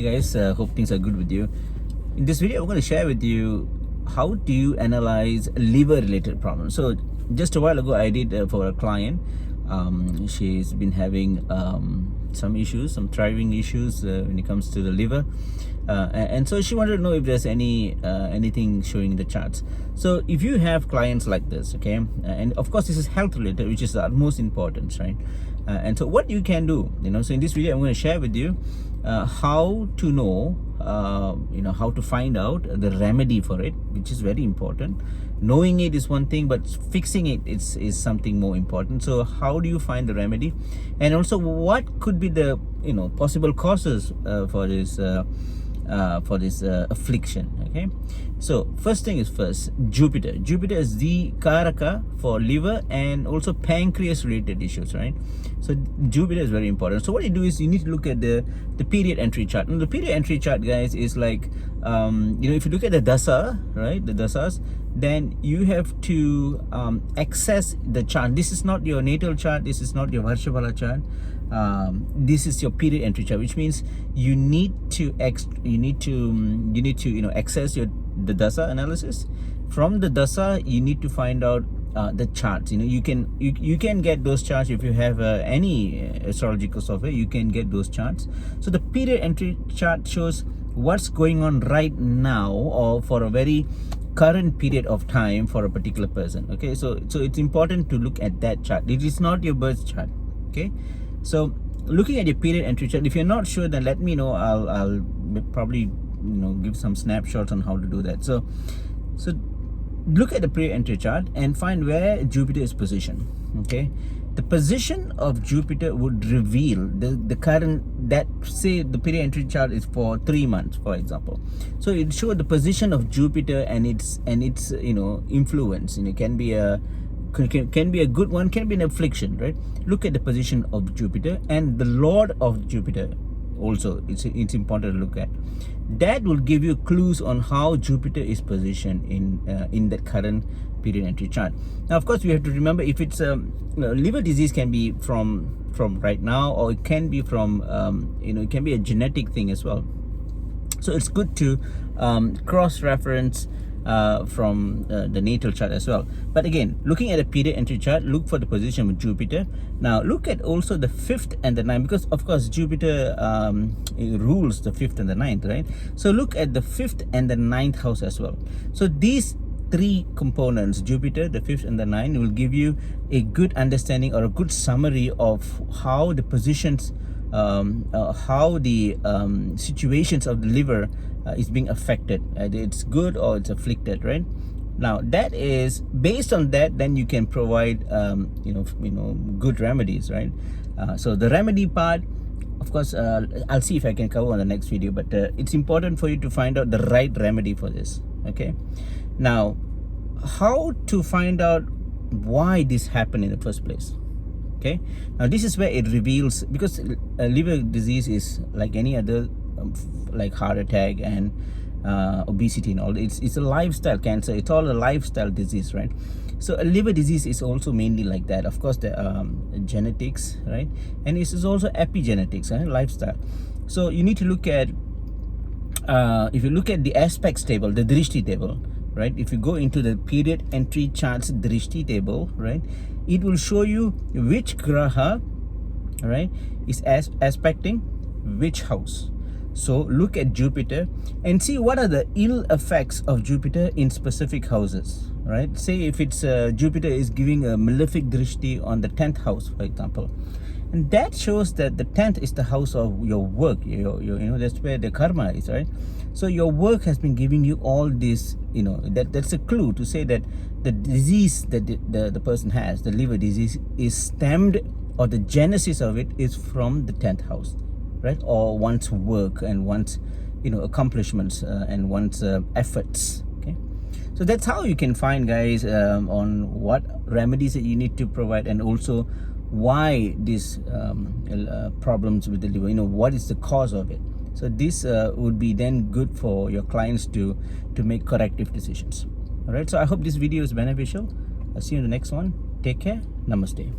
Hey guys, hope things are good with you. In this video, I'm going to share with you how do you analyze liver related problems. So just a while ago, I did for a client. She's been having some issues, some thriving issues when it comes to the liver. And so she wanted to know if there's anything showing in the charts. So if you have clients like this, okay, and of course this is health related, which is the utmost importance, right? And so what you can do, so in this video I'm going to share with you how to know, how to find out the remedy for it, which is very important. Knowing it is one thing, but fixing it is something more important. So how do you find the remedy, and also what could be the possible causes for this affliction? Okay, so first thing is first, Jupiter is the karaka for liver and also pancreas related issues, right? So Jupiter is very important. So what you do is you need to look at the period entry chart. And the period entry chart, guys, is like if you look at the dasa, right, the dasas, then you have to access the chart. This is not your natal chart, this is not your Varshabala chart. This is your period entry chart, which means you need to access the dasa analysis. From the dasa, you need to find out the charts. You can get those charts if you have any astrological software. You can get those charts. So the period entry chart shows what's going on right now or for a very current period of time for a particular person. Okay, so it's important to look at that chart. It is not your birth chart. Okay, so looking at your period entry chart, if you're not sure, then let me know. I'll probably give some snapshots on how to do that. So look at the period entry chart and find where Jupiter is positioned. Okay, the position of Jupiter would reveal the current, that say the period entry chart is for 3 months, for example. So it shows the position of Jupiter and its influence. Can be a good one, can be an affliction, right? Look at the position of Jupiter and the Lord of Jupiter also. It's important to look at. That will give you clues on how Jupiter is positioned in the current period entry chart. Now, of course, we have to remember, if it's liver disease, can be from right now, or it can be from it can be a genetic thing as well. So it's good to cross-reference from the natal chart as well. But again, looking at a period entry chart, look for the position of Jupiter. Now look at also the 5th and the 9th, because of course Jupiter rules the 5th and the 9th, right? So look at the 5th and the 9th house as well. So these three components, Jupiter, the 5th and the 9th, will give you a good understanding or a good summary of how the positions, how the situations of the liver is being affected. It's good or it's afflicted, right? Now that is based on that, then you can provide good remedies, right? So the remedy part, of course, I'll see if I can cover on the next video, but it's important for you to find out the right remedy for this. Okay, now how to find out why this happened in the first place. Okay, now this is where it reveals, because liver disease is like any other like heart attack and obesity and all. It's a lifestyle cancer. It's all a lifestyle disease, right? So a liver disease is also mainly like that. Of course, the genetics, right? And this is also epigenetics, right? Lifestyle. So you need to look at if you look at the aspects table, the drishti table, right? If you go into the period entry charts drishti table, right, it will show you which graha, right, is aspecting which house. So look at Jupiter and see what are the ill effects of Jupiter in specific houses, right? Say if it's Jupiter is giving a malefic drishti on the 10th house, for example, and that shows that the 10th is the house of your work. That's where the karma is, right? So your work has been giving you all this, that's a clue to say that the disease that the person has, the liver disease, is stemmed, or the genesis of it is from the 10th house, right? Or one's work and one's accomplishments and one's efforts. Okay, so that's how you can find, guys, on what remedies that you need to provide, and also why these problems with the liver, what is the cause of it. So this would be then good for your clients to make corrective decisions. All right, so I hope this video is beneficial. I'll see you in the next one. Take care. Namaste.